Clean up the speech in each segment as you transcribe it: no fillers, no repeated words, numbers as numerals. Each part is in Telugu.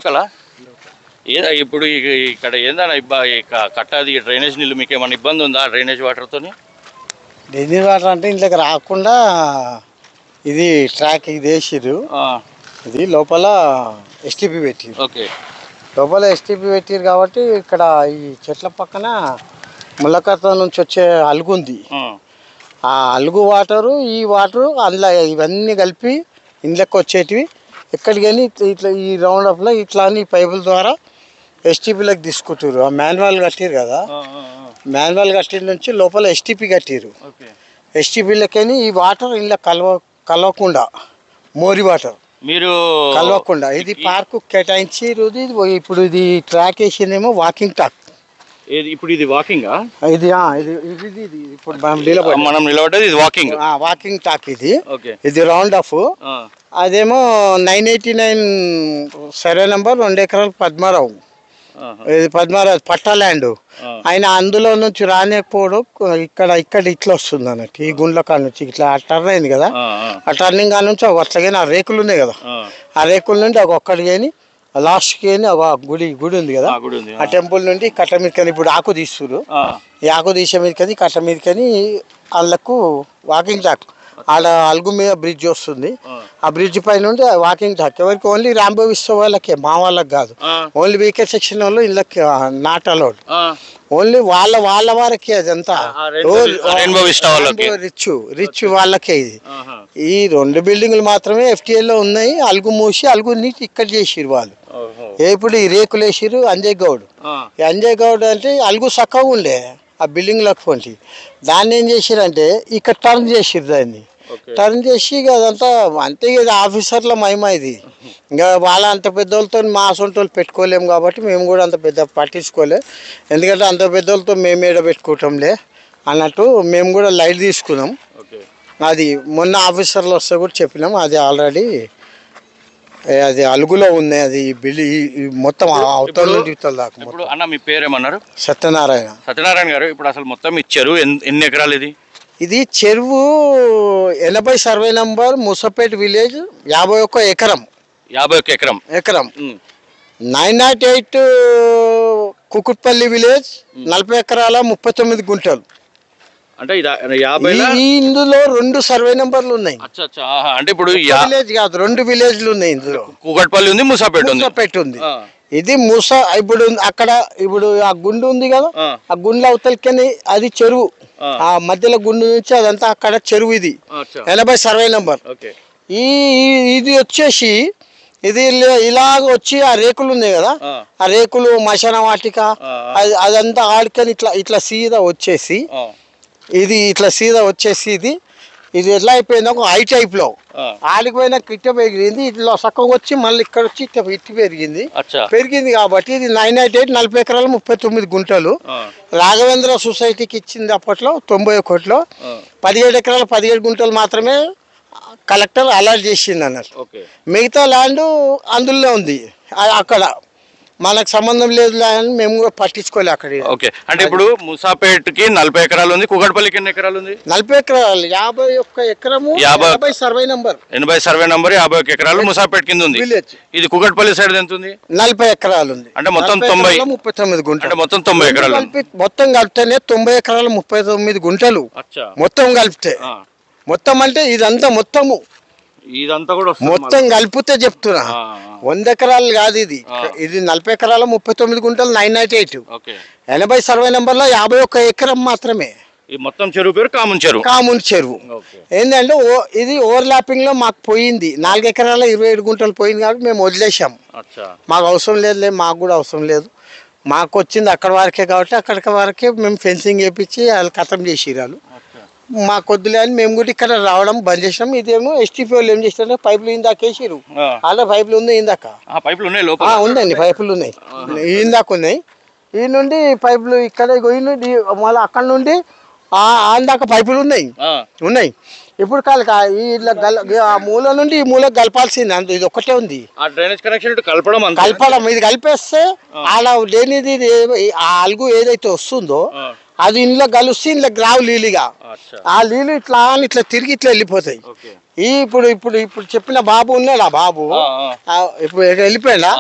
ఒకలా ఇప్పుడు ఇక్కడ ఏందన్నా కట్టది డ్రైనేజ్ నీళ్ళు మీకు ఏమైనా ఇబ్బంది ఉందా డ్రైనేజ్ వాటర్తో? డ్రైనేజ్ వాటర్ అంటే ఇంట్లోకి రాకుండా ఇది ట్రాక్ ఇది వేసిర్రు. ఇది లోపల ఎస్టీపీ పెట్టిరు. ఓకే, లోపల ఎస్టీపీ పెట్టిరు కాబట్టి ఇక్కడ ఈ చెట్ల పక్కన ముళ్ళకత్త నుంచి వచ్చే అలుగు ఉంది. ఆ అలుగు వాటరు ఈ వాటరు అందులో ఇవన్నీ కలిపి ఇంట్లోకి వచ్చేటివి ఎక్కడికి కానీ ఇట్లా ఈ రౌండ్ అప్లో ఇట్లా అని పైపుల ద్వారా ఎస్టీపీలకు తీసుకుంటారు. ఆ మాన్యువల్ కట్టిరు కదా, మాన్యువల్ కట్టిన నుంచి లోపల ఎస్టీపీ కట్టిరు. ఎస్టీపీలకని ఈ వాటర్ ఇలా కలవకుండా మోరి వాటర్ మీరు కలవకుండా ఇది పార్కు కేటాయించి ఇప్పుడు ఇది ట్రాక్ వేసిందేమో వాకింగ్ ట్రాక్. ఇప్పుడు ఇది వాకింగా? ఇది ఇప్పుడు మనం నిలబడ్డది ఇది వాకింగ్, వాకింగ్ ట్రాక్ ఇది. ఇది రౌండ్ ఆఫ్. అదేమో 989 సర్వే నెంబర్ 2 ఎకరాలు పద్మారావు. ఇది పద్మారావు పట్టా ల్యాండ్. ఆయన అందులో నుంచి రానికపోవడం ఇక్కడ ఇట్లా వస్తుంది అన్నట్టు. ఈ గుండ్ల కాడ నుంచి ఇట్లా టర్న్ అయింది కదా, ఆ టర్నింగ్ కాడ నుంచి అట్లాగే ఆ రేకులు ఉన్నాయి కదా, ఆ రేకుల నుండి ఒక్కడికి కానీ లాస్ట్కి కానీ గుడి ఉంది కదా, ఆ టెంపుల్ నుండి కట్ట మీద కానీ ఇప్పుడు ఆకు తీస్తున్నారు. ఈ ఆకు తీసే మీద కానీ కట్ట మీద కానీ వాళ్ళకు వాకింగ్ ట్రాక్. ఆడ అలుగు మీద బ్రిడ్జ్ వస్తుంది. ఆ బ్రిడ్జ్ పై నుండి వాకింగ్ ట్రాక్ ఎవరికి ఓన్లీ రాంబో విశ్వ వాళ్ళకే, మా వాళ్ళకి కాదు. ఓన్లీ వీకే సెక్షన్ వాళ్ళు ఇళ్ళకి నాట్ అలౌడ్. ఓన్లీ వాళ్ళ వారికే అదంతా. రిచ్ వాళ్ళకే ఇది. ఈ 2 బిల్డింగ్లు మాత్రమే ఎఫ్టీఎల్లో ఉన్నాయి. అలుగు మూసి అలుగు నీటి ఇక్కడ చేసిరు వాళ్ళు. ఇప్పుడు ఈ రేకులు వేసిరు అంజయ్ గౌడ్. ఈ అంజయ్ గౌడ్ అంటే అలుగు చక్కగా ఉండే ఆ బిల్డింగ్లకు పొంటి. దాన్ని ఏం చేసిరంటే ఇక్కడ టర్న్ చేసిరు. దాన్ని టర్న్ చేసి అదంతా అంతే కదా ఆఫీసర్ల మహిమ ఇది. ఇంకా వాళ్ళ అంత పెద్దోళ్ళతో మా సొంతోళ్ళు పెట్టుకోలేము కాబట్టి మేము కూడా అంత పెద్ద పట్టించుకోలే. ఎందుకంటే అంత పెద్దోళ్ళతో మేము ఏడ పెట్టుకోవటంలే అన్నట్టు మేము కూడా లైట్ తీసుకున్నాం. అది మొన్న ఆఫీసర్లు వస్తే కూడా చెప్పినాం. అది ఆల్రెడీ అది అలుగులో ఉంది. అది మొత్తం అవతల నుండి ఇవతల దాకా. ఇప్పుడు అన్న మీ పేరేమన్నారు? సత్యనారాయణ. సత్యనారాయణ గారు, ఇప్పుడు అసలు మొత్తం ఇచ్చారు ఎన్ని ఎకరాలు? ఇది చెరువు 80 సర్వే నంబర్ ముసపేట్ విలేజ్ 51 ఎకరం. 51 ఎకరం 908 కుకుట్పల్లి విలేజ్ 40 ఎకరాల 39 గుంటలు. అంటే 50 ఇందులో 2 సర్వే నంబర్లు ఉన్నాయి. అంటే ఇప్పుడు విలేజ్ కాదు, 2 విలేజ్లు ఉన్నాయి ఇందులో. కుకట్పల్లి ఉంది, ముసాపేట్ ఉంది. ఇది ఇప్పుడు అక్కడ ఇప్పుడు ఆ గుండు ఉంది కదా, ఆ గుండె అవతలకని అది చెరువు. ఆ మధ్యలో గుండు నుంచి అదంతా అక్కడ చెరువు. ఇది 80 సర్వే నంబర్. ఇది వచ్చేసి ఇది ఇలాగ వచ్చి ఆ రేకులు ఉన్నాయి కదా, ఆ రేకులు మశాన వాటిక అదంతా ఆడుకొని ఇట్లా సీదా వచ్చేసి ఇది ఇట్లా సీదా వచ్చేసి ఇది ఎట్లా అయిపోయింది ఒక హై టైప్ లో ఆడిపోయినా ఇట్ట పెరిగింది. ఇట్లా చక్కగా వచ్చి మళ్ళీ ఇక్కడ వచ్చి ఇట్టి పెరిగింది కాబట్టి ఇది 908 40 ఎకరాలు 39 గుంటలు. రాఘవేంద్ర సొసైటీకి ఇచ్చింది అప్పట్లో 91లో. 17 ఎకరాలు 17 గుంటలు మాత్రమే కలెక్టర్ అలాట్ చేసింది అన్నారు. మిగతా ల్యాండ్ అందులో ఉంది. అక్కడ మనకు సంబంధం లేదు అని మేము కూడా పట్టించుకోలే అక్కడ. అంటే ఇప్పుడు ముసాపేట్కి 40 ఎకరాలు ఉంది, కుకట్పల్లికి ఎన్ని ఎకరాలు ఉంది? 40 ఎకరాలు 51 ఎకరము 80 సర్వే నంబర్. 80 సర్వే నంబర్ 51 ఎకరాలు ముసాపేట్ కింద ఉంది. ఇది కుకట్పల్లి సైడ్ ఎంత ఉంది? 40 ఎకరాలు ఉంది. అంటే మొత్తం 39 గుంటలు. అంటే మొత్తం 90 ఎకరాలు. మొత్తం కలిపితేనే 90 ఎకరాలు 39 గుంటలు మొత్తం కలిపితే. మొత్తం అంటే ఇదంతా ఇదంతా కూడా మొత్తం కలిపితే చెప్తున్నా 100 ఎకరాలు కాదు. ఇది 40 ఎకరాల 39 గుంటలు 908. 80 సర్వే నంబర్ లో 51 ఎకరం మాత్రమే. మొత్తం చెరువు పేరు కామున్ చెరువు. ఏంటంటే ఇది ఓవర్ ల్యాపింగ్ లో మాకు పోయింది. 4 ఎకరాల 27 గుంటలు పోయింది కాబట్టి మేము వదిలేసాం. మాకు అవసరం లేదు, మాకు కూడా అవసరం లేదు. మాకు వచ్చింది అక్కడ వరకే కాబట్టి అక్కడికి వరకే మేము ఫెన్సింగ్ వేయించి వాళ్ళు ఖతం చేసిరాలు. మా కొద్దులే అని మేము కూడా ఇక్కడ రావడం బంద్ చేసినాం. ఇదేమో ఎస్టీపీ వాళ్ళు ఏం చేస్తారు, పైపులు ఇందాక వేసిరు. అలా పైపులు ఉన్నాయి, ఇందాక ఉందండి, పైపులు ఉన్నాయి, ఇందాక ఉన్నాయి. ఈ నుండి పైపులు ఇక్కడ నుండి మళ్ళీ అక్కడ నుండి దాకా పైపులు ఉన్నాయి. ఇప్పుడు ఆ మూల నుండి ఈ మూల కలపాల్సింది. అంత ఇది ఒక్కటే ఉంది కలపడం. ఇది కలిపేస్తే అలా లేనిది ఆ అలుగు ఏదైతే వస్తుందో అది ఇంట్లో కలిసి ఇంట్లో గ్రావు నీళ్ళుగా ఆ నీళ్ళు ఇట్లా అని ఇట్లా తిరిగి ఇట్లా వెళ్ళిపోతాయి. ఇప్పుడు ఇప్పుడు ఇప్పుడు చెప్పిన బాబు ఉన్నాడు, ఆ బాబు ఇప్పుడు వెళ్ళిపోయినా,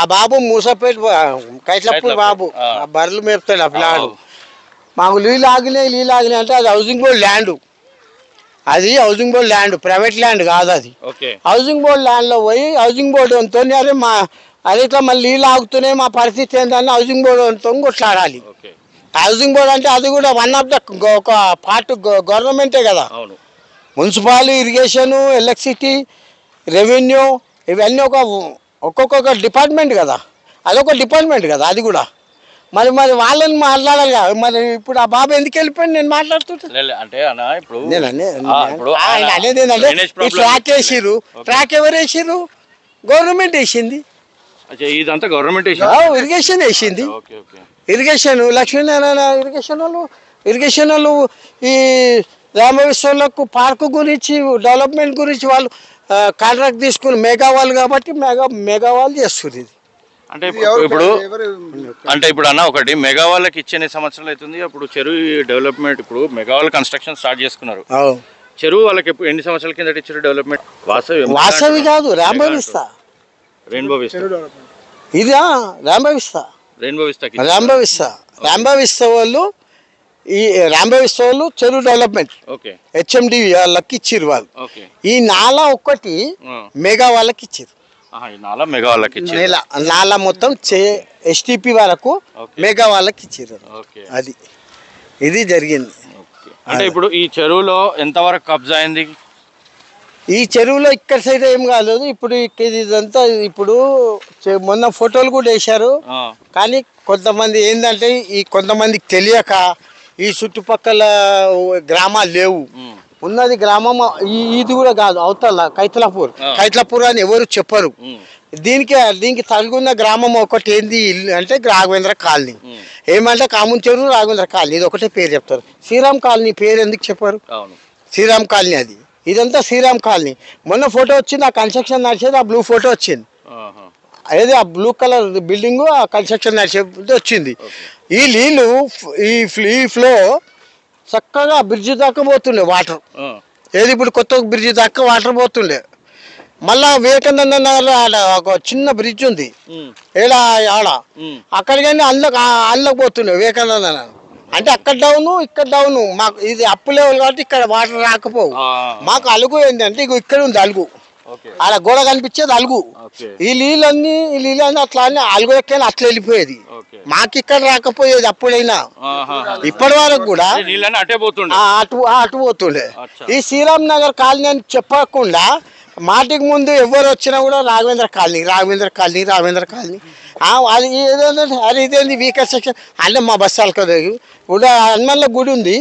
ఆ బాబు మూసపేట కైట్లపూర్ బాబు ఆ బర్రెలు మేపుతాడు ఆ పిల్లాడు. మాకు నీళ్ళు ఆగినాయి అంటే అది హౌసింగ్ బోర్డు ల్యాండ్, అది housing board land, private land కాదు అది. హౌసింగ్ బోర్డు ల్యాండ్లో పోయి హౌసింగ్ బోర్డు అంతో అదే ఇట్లా మళ్ళీ నీళ్ళు ఆగుతున్నాయి మా పరిస్థితి ఏంటని హౌసింగ్ బోర్డు అంతో కొట్లాడాలి. హౌసింగ్ బోర్డు అంటే అది కూడా వన్ ఆఫ్ ద ఒక పార్ట్ గవర్నమెంటే కదా. మున్సిపాలిటీ, ఇరిగేషన్, ఎలక్ట్రిసిటీ, రెవెన్యూ ఇవన్నీ ఒక్కొక్క డిపార్ట్మెంట్ కదా, అదొక డిపార్ట్మెంట్ కదా అది కూడా. మరి వాళ్ళని మాట్లాడాలి కదా. మరి ఇప్పుడు ఆ బాబు ఎందుకు వెళ్ళిపోయింది నేను మాట్లాడుతుంటా అంటే అనేది ఏంటంటే ఈ ట్రాక్ వేసిర్రు, ట్రాక్ ఎవరు వేసిర్రు? గవర్నమెంట్ వేసింది. ఇదంతా గవర్నమెంట్ ఇరిగేషన్ వేసింది. ఇరిగేషన్ లక్ష్మీనారాయణ ఇరిగేషన్ వాళ్ళు ఈ రామవిశ్వలకు పార్కు గురించి డెవలప్మెంట్ గురించి వాళ్ళు కాంట్రాక్ట్ తీసుకుని మెగా వాళ్ళు కాబట్టి మెగా వాళ్ళు చేస్తుంది ఇది. అంటే ఇప్పుడు అన్న ఒకటి మెగా వాళ్ళకి ఇచ్చి ఎన్ని సంవత్సరాలు అవుతుంది? అప్పుడు చెరువు డెవలప్మెంట్ ఇప్పుడు మెగా వాళ్ళు కన్స్ట్రక్షన్ స్టార్ట్ చేసుకున్నారు. చెరువు వాళ్ళకి ఎన్ని సంవత్సరాల కింద ఇచ్చారు డెవలప్మెంట్? వాసవి కాదు, రాంభవిస్తా, రెయిన్బో విస్తా. ఇదా రాంభవిస్తా, రాంభవిస్తా వాళ్ళు ఈ రాంభవిస్తా వాళ్ళు చెరువు డెవలప్మెంట్ హెచ్ఎండి వాళ్ళకి ఇచ్చిర్రు వాళ్ళు. ఈ నాలా ఒక్కటి మెగా వాళ్ళకి ఇచ్చిర్రు. నాలా మొత్తం ఎస్టిపి వరకు మెగా వాళ్ళకి ఇచ్చిర్రు. అది ఇది జరిగింది. అంటే ఇప్పుడు ఈ చెరువులో ఎంత వరకు కబ్జా అయింది? ఈ చెరువులో ఇక్కడ సైడ్ ఏం కాలేదు. ఇప్పుడు ఇదంతా ఇప్పుడు మొన్న ఫోటోలు కూడా వేశారు. కానీ కొంతమంది ఏంటంటే ఈ కొంతమందికి తెలియక ఈ చుట్టుపక్కల గ్రామాలు లేవు. ఉన్నది గ్రామం ఇది కూడా కాదు, అవతల కైతలాపూర్ అని ఎవరు చెప్పరు. దీనికి తగున్న గ్రామం ఒకటి ఏంది అంటే రాఘవేంద్ర కాలనీ. ఏమంటే కామున్ చెరువు రాఘవేంద్ర కాలనీ ఇది ఒకటే పేరు చెప్తారు. శ్రీరామ్ కాలనీ పేరు ఎందుకు చెప్పారు? శ్రీరామ్ కాలనీ అది. ఇదంతా శ్రీరామ్ కాలనీ. మొన్న ఫోటో వచ్చింది, ఆ కన్స్ట్రక్షన్ నడిచేది, ఆ బ్లూ ఫోటో వచ్చింది. అదే ఆ బ్లూ కలర్ బిల్డింగ్ ఆ కన్స్ట్రక్షన్ నడిచేది వచ్చింది. ఈ నీళ్ళు ఈ ఫ్లో చక్కగా బ్రిడ్జి దాకా పోతుండే వాటర్. ఏది ఇప్పుడు కొత్త బ్రిడ్జి దాకా వాటర్ పోతుండే. మళ్ళా వివేకానంద నగర్ ఒక చిన్న బ్రిడ్జ్ ఉంది ఆడ, అక్కడికైనా అందులోకి పోతుండే వివేకానంద నగర్. అంటే అక్కడ డౌను ఇక్కడ డౌను. మాకు ఇది అప్పు లెవెల్ కాబట్టి ఇక్కడ వాటర్ రాకపోవు. మాకు అలుగు ఏంటంటే ఇక ఇక్కడ ఉంది అలుగు, ఆడ గోడ కనిపించేది అలుగు. ఈ నీళ్ళన్నీ అట్లా అలుగు ఎక్కైనా అట్లా వెళ్ళిపోయేది. మాకు ఇక్కడ రాకపోయేది అప్పుడైనా. ఇప్పటి వరకు కూడా అటు పోతుండే. ఈ శ్రీరామ్ నగర్ కాలనీ అని చెప్పకుండా మాటికి ముందు ఎవరు వచ్చినా కూడా రాఘవేంద్ర కాలనీ అది ఏదంటే అది ఇదేంది వీకర్ సెక్షన్ అంటే మా బస్సు అలకదు. ఇప్పుడు హనుమన్ల గుడి ఉంది,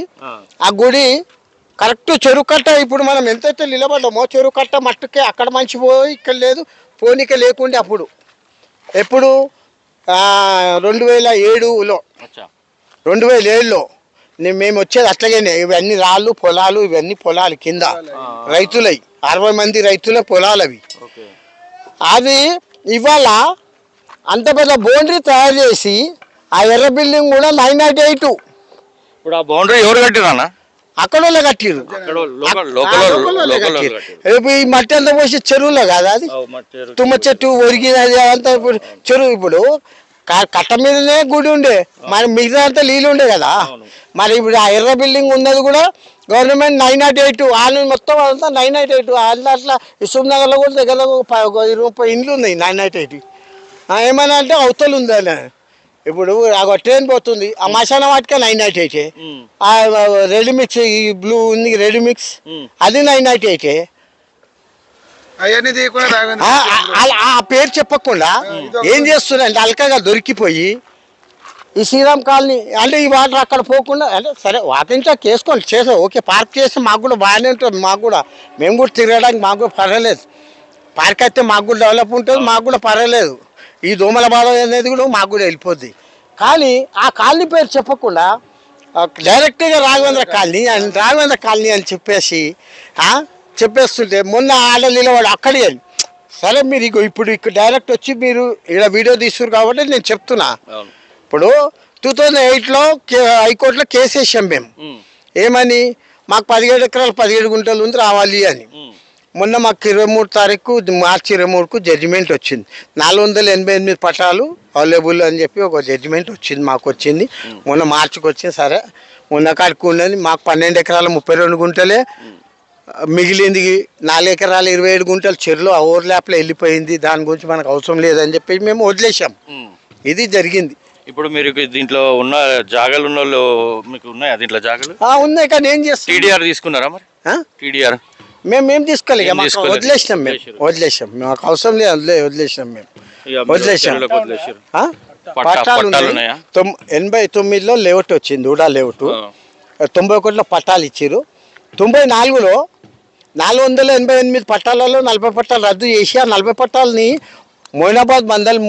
ఆ గుడి కరెక్ట్ చెరువు కట్ట. ఇప్పుడు మనం ఎంతైతే నిలబడ్డామో చెరువు కట్ట మట్టుకే అక్కడ మంచి పోయి ఇక్కడ లేదు, పోనీక లేకుండే. అప్పుడు ఎప్పుడు 2007లో మేము వచ్చేది అట్లాగేనే. ఇవన్నీ రాళ్ళు పొలాలు, ఇవన్నీ పొలాలు కింద రైతులవి 60 మంది రైతుల పొలాలు అవి. అది ఇవాళ అంత పెద్ద బౌండరీ తయారు చేసి ఆ ఎర్ర బిల్డింగ్ కూడా 908. ఇప్పుడు ఆ బౌండరీ ఎవరు కట్టిరా? అక్కడ వాళ్ళే కట్టిరు. ఈ మట్టి అంతా పోసి చెరువులో కాదు అది, తుమ్మ చెట్టు ఒరిగినది అంతా. ఇప్పుడు చెరువు ఇప్పుడు కట్ట మీదనే గుడి ఉండే, మరి మిగతా అంతా నీళ్ళు ఉండే కదా. మరి ఇప్పుడు ఆ ఎర్ర బిల్డింగ్ ఉన్నది కూడా గవర్నమెంట్ 908. వాళ్ళు మొత్తం అంతా 908. అట్లా ఇసుమ్ నగర్లో కూడా దగ్గర 20 ఇండ్లు ఉన్నాయి 908. ఏమన్నా అంటే అవతలు ఉంది అని. ఇప్పుడు ట్రైన్ పోతుంది, ఆ మసాలా వాటికే 908. రెడీమిక్స్ ఈ బ్లూ ఉంది రెడీమిక్స్ అది 908. ఆ పేరు చెప్పకుండా ఏం చేస్తున్నారంటే అల్కగా దొరికిపోయి ఈ శ్రీరామ్ కాలనీ అంటే ఈ వాటర్ అక్కడ పోకుండా అంటే సరే వాకింగ్ చేసుకోండి, చేసాం ఓకే. పార్క్ చేస్తే మాకు కూడా బాగానే ఉంటుంది, మాకు కూడా మేము కూడా తిరగడానికి మాకు కూడా పర్వాలేదు. పార్క్ అయితే మాకు కూడా డెవలప్ ఉంటుంది, మాకు కూడా పర్వాలేదు. ఈ దోమల బాధ అనేది కూడా మాకు కూడా వెళ్ళిపోద్ది. కానీ ఆ కాలనీ పేరు చెప్పకుండా డైరెక్ట్గా రాఘవేంద్ర కాలనీ అని చెప్పేస్తుంటే మొన్న ఆడలిలో వాడు అక్కడే. సరే మీరు ఇప్పుడు ఇక్కడ డైరెక్ట్ వచ్చి మీరు ఇక్కడ వీడియో తీస్తున్నారు కాబట్టి నేను చెప్తున్నా. ఇప్పుడు 2008లో హైకోర్టులో కేసు వేసాం మేము. ఏమని, మాకు 17 ఎకరాలు 17 గుంటలు ఉంది రావాలి అని. మొన్న మాకు 23 తారీఖు మార్చి 23కు జడ్జిమెంట్ వచ్చింది. 488 పట్టాలు అవైలబుల్ అని చెప్పి ఒక జడ్జిమెంట్ వచ్చింది, మాకు వచ్చింది. మొన్న మార్చికి వచ్చింది. సరే మొన్న కాడికి ఉన్నది. మాకు 12 ఎకరాలు 32 గుంటలే మిగిలింది. 4 ఎకరాలు 27 గుంటలు చెరువులో ఓవర్లాప్లో వెళ్ళిపోయింది. దాని గురించి మనకు అవసరం లేదని చెప్పి మేము వదిలేసాం. ఇది జరిగింది. ఇప్పుడు మీరు దీంట్లో ఉన్న జాగాలు ఉన్న వాళ్ళు మీకు ఉన్నాయా దీంట్లో జాగాలు? ఉన్నాయి, కానీ ఏం చేస్తాం. టీడీఆర్ తీసుకున్నారా మరి? టీడీఆర్ మేము తీసుకోలేదు, వదిలేసినాం. మాకు అవసరం లేదు, వదిలేసినాం మేము. వదిలేసాం. పట్టాలు 89లో లేఅవుట్ వచ్చింది, ఊడా లేఅవుట్. 91లో పట్టాలు ఇచ్చారు. 94లో 488 పట్టాలలో 40 పట్టాలు రద్దు చేసి ఆ 40 పట్టాలని మొయినాబాద్ మండల్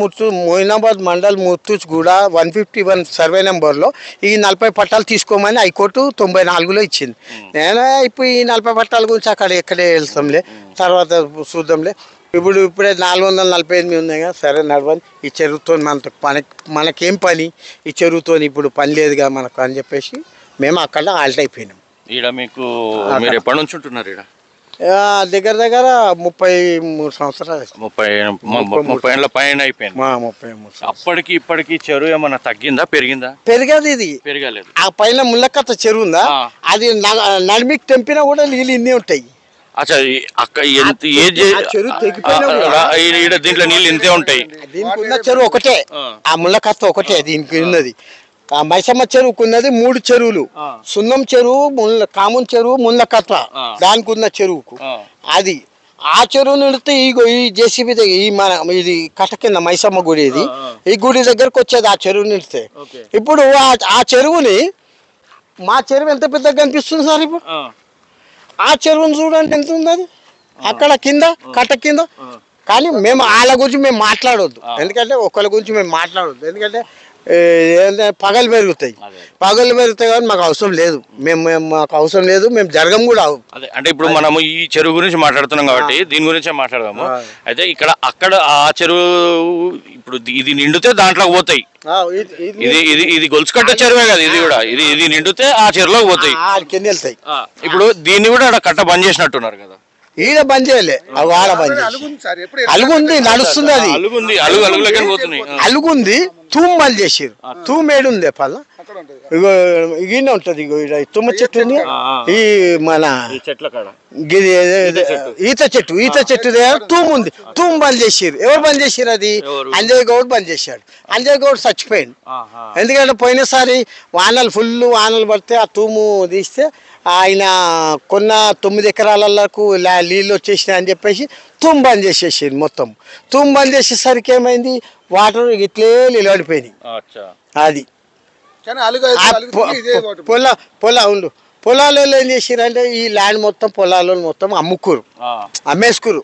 ముత్తూచ్ కూడా 151 సర్వే నెంబర్లో ఈ 40 పట్టాలు తీసుకోమని హైకోర్టు 94లో ఇచ్చింది. నేను ఇప్పుడు ఈ 40 పట్టాల గురించి ఎక్కడే వెళ్తాంలే, తర్వాత చూద్దాంలే. ఇప్పుడే 448 ఉన్నాయి కదా, సరే నడవని. ఈ చెరువుతో మనకేం పని, ఈ చెరువుతో ఇప్పుడు పని లేదుగా మనకు అని చెప్పేసి మేము అక్కడ ఆల్ట్ అయిపోయినాం. ఈడ మీకు మీరు ఎప్పటి నుంచి ఉంటున్నారు ఈడ? దగ్గర 33 సంవత్సరాలు. 30 ఏళ్ళ పైన అయిపోయింది. 33. అప్పటికి ఇప్పటికి చెరువు ఏమన్నా తగ్గిందా పెరిగిందా? పెరిగేది, ఇది పెరగలేదు. ఆ పైన ముళ్ళకత్త చెరువు ఉందా, అది నడిమికి తెంపినా కూడా నీళ్ళు ఇన్నే ఉంటాయి. దీంట్లో నీళ్ళు ఇంతే ఉంటాయి. దీనికి ఉన్న చెరువు ఒకటే, ఆ ముళ్ళకత్త ఒకటే దీనికి ఉన్నది. మైసమ్మ చెరువుకు ఉన్నది 3 చెరువులు. సున్నం చెరువు, కామన్ చెరువు, ముళ్ళకత్త దానికి ఉన్న చెరువుకు అది. ఆ చెరువు నిడితే ఈ జేసీబీ ఇది కట్ట కింద మైసమ్మ గుడి, ఇది ఈ గుడి దగ్గరకు వచ్చేది ఆ చెరువు నిడితే. ఇప్పుడు ఆ చెరువుని, మా చెరువు ఎంత పెద్దగా కనిపిస్తుంది సార్ ఇప్పుడు. ఆ చెరువుని చూడండి ఎంత ఉంది అది అక్కడ కింద కట్ట కింద. కానీ మేము వాళ్ళ గురించి మేము మాట్లాడవద్దు, ఎందుకంటే ఒకళ్ళ గురించి మేము మాట్లాడవద్దు. ఎందుకంటే పగలు పెరుగుతాయి కానీ మాకు అవసరం లేదు. మాకు అవసరం లేదు, మేము జరగం కూడా. అంటే ఇప్పుడు మనము ఈ చెరువు గురించి మాట్లాడుతున్నాం కాబట్టి దీని గురించే మాట్లాడదాము. అయితే అక్కడ ఆ చెరువు ఇప్పుడు ఇది నిండితే దాంట్లోకి పోతాయి. ఇది గొలుసుకట్ట చెరువే కదా, ఇది కూడా ఇది నిండితే ఆ చెరువులోకి పోతాయి, వెళ్తాయి. ఇప్పుడు దీన్ని కూడా అక్కడ కట్ట బంద్ చేసినట్టున్నారు కదా. ఈడ బంద్ చేయలే, ఆడ బంద్ అలుగుంది, నడుస్తుంది. అది అలుగుంది, తూము బంద్ చేసారు. తూము ఏడుంది పల్ల, ఇగో ఈయన ఉంటది. ఇగో తుమ్మ చెట్టు ఉంది, ఈ మన ఈత చెట్టు తూము ఉంది. తూము బంద్ చేసారు. ఎవరు బంద్ చేసారు? అది అంజయ్ గౌడ్ బంద్ చేశాడు. అంజయ్ గౌడ్ చచ్చిపోయాడు. ఎందుకంటే పోయినసారి ఫుల్ వానలు పడితే ఆ తూము తీస్తే ఆయన కొన్న 9 ఎకరాలకు నీళ్ళు వచ్చేసినాయి అని చెప్పేసి తూము బంద్ చేసేసారు. మొత్తం తూము బంద్ చేసేసరికి ఏమైంది, వాటర్ ఇట్లే నిలబడిపోయినాయి. అది పొలాలలో ఏం చేసారంటే ఈ ల్యాండ్ మొత్తం పొలాలలో మొత్తం అమ్మేసుకురు.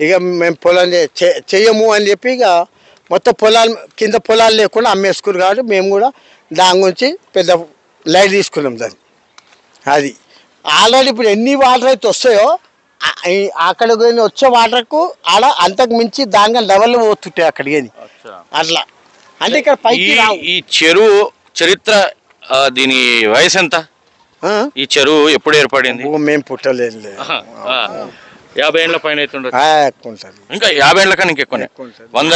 ఇక మేము పొలం చెయ్యము అని చెప్పి ఇక మొత్తం కింద పొలాలు లేకుండా అమ్మేసుకురు. కాబట్టి మేము కూడా దాని గురించి పెద్ద లైట్ తీసుకున్నాం దాన్ని. అది ఆల్రెడీ ఇప్పుడు ఎన్ని వాటర్ అయితే వస్తాయో అక్కడ వచ్చే వాటర్కు ఆడ అంతకు మించి దానిగా లెవెల్ పోతుంటాయి అక్కడికి. అట్లా అంటే ఇక్కడ పైకి ఈ చెరువు చరిత్ర, దీని వయసు ఎంత? ఈ చెరువు ఎప్పుడు ఏర్పడింది? మేము పుట్టలేదు, 50 ఏళ్ళ పైన అయితే ఇంకా 50 ఏళ్ళ కన్నా ఇంకెక్కువ. 100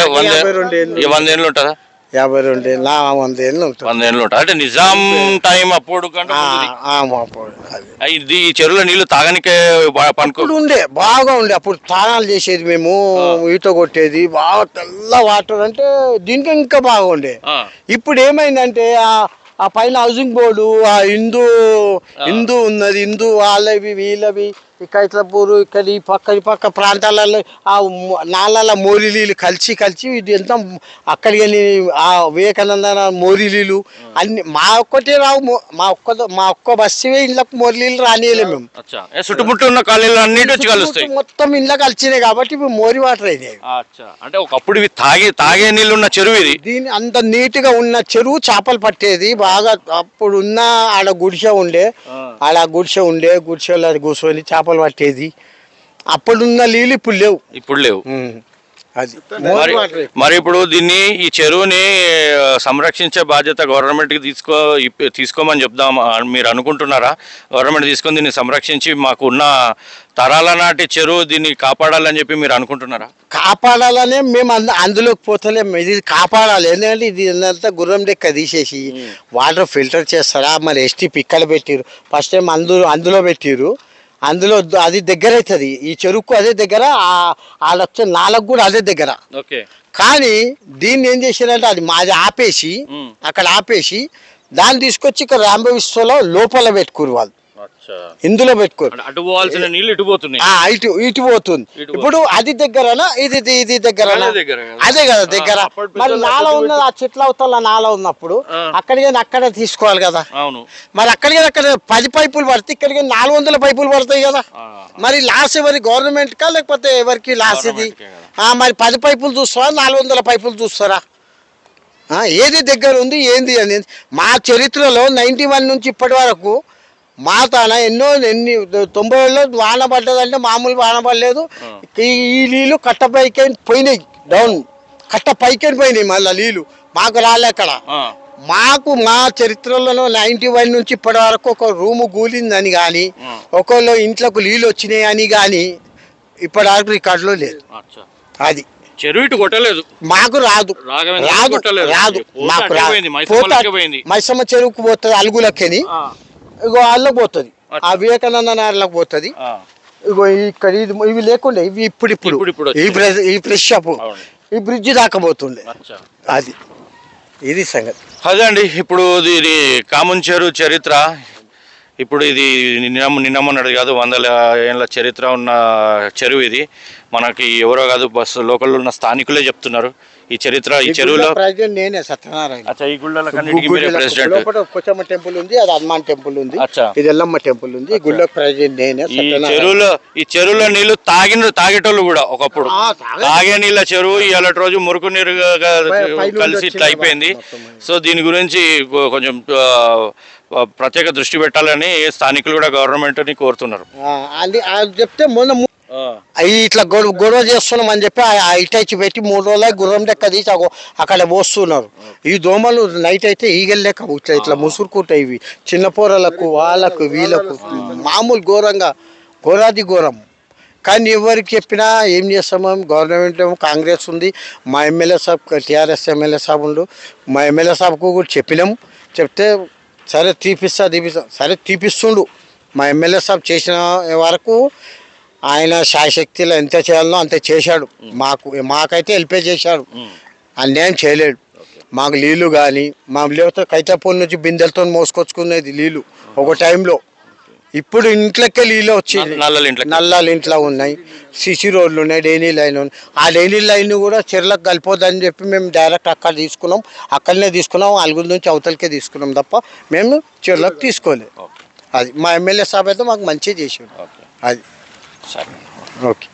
ఏళ్ళు ఉంటుందా? 52 ఏళ్ళు 100 ఏళ్ళు ఉంటుంది. 100 ఏళ్ళు ఉంటుంది. అంటే నిజాం టైం అప్పుడు ఈ చెరువులో నీళ్లు తాగనికే ఉండే, బాగా ఉండే. అప్పుడు స్నానాలు చేసేది మేము, ఈత కొట్టేది, బాగా తెల్ల వాటర్. అంటే దీనికి ఇంకా బాగా ఉండే. ఇప్పుడు ఏమైందంటే ఆ పైన హౌసింగ్ బోర్డు, ఆ హిందూ ఉన్నది, హిందూ వాళ్ళవి వీళ్ళవి, ఈ కైతలపూరు ఇక్కడ ఈ పక్క ప్రాంతాలలో ఆ నాళ్ళ మోరీ నీళ్ళు కలిసి ఇది ఎంత అక్కడికి వెళ్ళి ఆ వివేకానంద మోరీ నీళ్ళు అన్ని మా ఒక్కటే రావు. మా ఒక్క బస్సువే ఇంట్లోకి మోరీ నీళ్ళు రానియలేము మేము. చుట్టుముట్టు ఉన్న కాలేజీలు అన్నిటి వచ్చి కలుస్తాయి, మొత్తం ఇంట్లో కలిసినాయి కాబట్టి ఇప్పుడు మోరీ వాటర్ అయినాయి. అంటే ఒకప్పుడు తాగే నీళ్ళు ఉన్న చెరువు ఇది. దీని అంత నీట్ గా ఉన్న చెరువు, చేపలు పట్టేది బాగా. అప్పుడు ఉన్న ఆడ గుడిసె ఉండే, గుడిసెలో కూర్చొని చేపలు పట్టేది. అప్పుడున్న నీళ్ళు ఇప్పుడు లేవు. అది మరి ఇప్పుడు దీన్ని ఈ చెరువుని సంరక్షించే బాధ్యత గవర్నమెంట్ కి తీసుకోమని చెప్దాం మీరు అనుకుంటున్నారా? గవర్నమెంట్ తీసుకొని దీన్ని సంరక్షించి మాకు ఉన్న తరాల నాటి చెరువు దీన్ని కాపాడాలని చెప్పి మీరు అనుకుంటున్నారా? కాపాడాలనే మేము అందులోకి పోతలేము. ఇది కాపాడాలి, ఎందుకంటే ఇది అంతా గుర్రం లెక్క తీసేసి వాటర్ ఫిల్టర్ చేస్తారా? మరి ఎస్టీ పిక్కలు పెట్టిరు, ఫస్ట్ టైం అందులో పెట్టిరు, అందులో అది దగ్గర అవుతుంది. ఈ చెరువుకు అదే దగ్గర, వాళ్ళొచ్చే నాలకు కూడా అదే దగ్గర. ఓకే, కానీ దీన్ని ఏం చేశారంటే అది మాది ఆపేసి, అక్కడ ఆపేసి దాన్ని తీసుకొచ్చి ఇక్కడ రాంబవిశ్వలో లోపల పెట్టుకోరు వాళ్ళు, ఇందులో పెట్టుకోరు. అటు పోవాల్సిన నీళ్ళు ఇటు పోతున్నాయి, ఇటు పోతుంది. ఇప్పుడు అది దగ్గరనా ఇది దగ్గరనా? అదే కదా దగ్గర. మరి నాల ఉన్నది, ఆ చెట్ల అవతల నాల ఉన్నప్పుడు అక్కడే తీసుకోవాలి కదా. మరి అక్కడ 10 పైపులు పడితే ఇక్కడికి 400 పైపులు పడతాయి కదా. మరి లాస్ ఎవరి, గవర్నమెంట్ కా లేకపోతే ఎవరికి లాస్ ఇది? మరి 10 పైపులు చూస్తారా, 400 పైపులు చూస్తారా? ఏది దగ్గర ఉంది ఏంది అనేది మా చరిత్రలో 91 నుంచి ఇప్పటి వరకు మా తాన ఎన్ని 90లో వాన పడ్డదంటే మామూలు వాన పడలేదు. ఈ నీళ్ళు కట్ట పైకి పోయినాయి, డౌన్ కట్ట పైకి పోయినాయి, మళ్ళీ నీళ్ళు మాకు రాలే. అక్కడ మాకు మా చరిత్రలో 91 నుంచి ఇప్పటి వరకు ఒక రూము కూలిందని కానీ, ఒకళ్ళు ఇంట్లోకి నీళ్ళు వచ్చినాయి అని కానీ ఇప్పటి వరకు రికార్డులో లేదు. అది చెరువు ఇటు కొట్టలేదు, మాకు రాదు మాకు మైసమ్మ చెరువుకు పోతుంది, అలుగులక్కని ఇగో వాళ్ళకి పోతుంది, ఆ వివేకానంద నగర్లకు పోతుంది. ఇగో ఇక్కడ ఇవి లేకుండా ఇవి ఇప్పుడు ఈ ప్రెస్ షాప్ ఈ బ్రిడ్జి దాకా పోతుండే. అది ఇది సంగతి. అదే అండి, ఇప్పుడు ఇది కామన్ చెరువు చరిత్ర. ఇప్పుడు ఇది నిన్నమన్నది కాదు, 100 ఏళ్ళ చరిత్ర ఉన్న చెరువు ఇది. మనకి ఎవరో కాదు, బస్సు లోకల్లో ఉన్న స్థానికులే చెప్తున్నారు ఈ చరిత్ర. ఈ చెరువులో నేనే సత్యనారాయణ. ఈ గుళ్ళ ప్రెసిడెంట్. కొచ్చమ్మ టెంపుల్ ఉంది, అది హనుమాన్ టెంపుల్ ఉంది, ఇది ఎల్లమ్మ టెంపుల్ ఉంది. ఈ గుళ్ళ ప్రెసిడెంట్ నేనే. ఈ చెరువులో నీళ్లు తాగేటోళ్ళు కూడా ఒకప్పుడు తాగే నీళ్ళ చెరువు ఇవాళ రోజు మురుకు నీరు కలిసి ఇట్లా అయిపోయింది. సో దీని గురించి కొంచెం ప్రత్యేక దృష్టి పెట్టాలని స్థానికులు కూడా గవర్నమెంట్ ని కోరుతున్నారు. చెప్తే మొన్న ఇట్లా గొడవ చేస్తున్నాం అని చెప్పి ఇటచ్చి పెట్టి 3 రోజులు గుర్రం లెక్క తీసి అక్కడ పోస్తున్నారు. ఈ దోమలు నైట్ అయితే ఈగలు లెక్క ఇట్లా ముసురుకుంటాయి. ఇవి చిన్న పోరలకు వాళ్ళకు వీళ్ళకు మామూలు ఘోరాది ఘోరం. కానీ ఎవరికి చెప్పినా ఏం చేస్తాము, గవర్నమెంట్ ఏమో కాంగ్రెస్ ఉంది, మా ఎమ్మెల్యే సాబ్ టీఆర్ఎస్ ఎమ్మెల్యే సాబ్ ఉండు, మా ఎమ్మెల్యే సాబ్కు కూడా చెప్పినాం. చెప్తే సరే తీపిస్తా సరే తీపిస్తుండు. మా ఎమ్మెల్యే సాబ్ చేసిన వరకు ఆయన శాయశక్తిలో ఎంత చేయాలనో అంత చేశాడు. మాకైతే హెల్పే చేశాడు, అన్యాయం చేయలేడు. మాకు నీళ్ళు కానీ లేకపోతే కైతాపూర్ నుంచి బిందెలతో మోసుకొచ్చుకునేది నీళ్ళు ఒక టైంలో. ఇప్పుడు ఇంట్లోకే నీళ్ళు వచ్చేది, నల్లాలు ఇంట్లో ఉన్నాయి, సిసి రోడ్లు ఉన్నాయి, డైలీ లైన్ ఉన్నాయి. ఆ డైలీ లైన్ కూడా చెర్లకు కలిపోద్దని చెప్పి మేము డైరెక్ట్ అక్కడనే తీసుకున్నాం. అలుగుల నుంచి అవతలకే తీసుకున్నాం తప్ప మేము చెర్లకు తీసుకోలేదు. అది మా ఎమ్మెల్యే సాబ్ అయితే మాకు మంచిగా చేసాడు. అది సరే, ఓకే.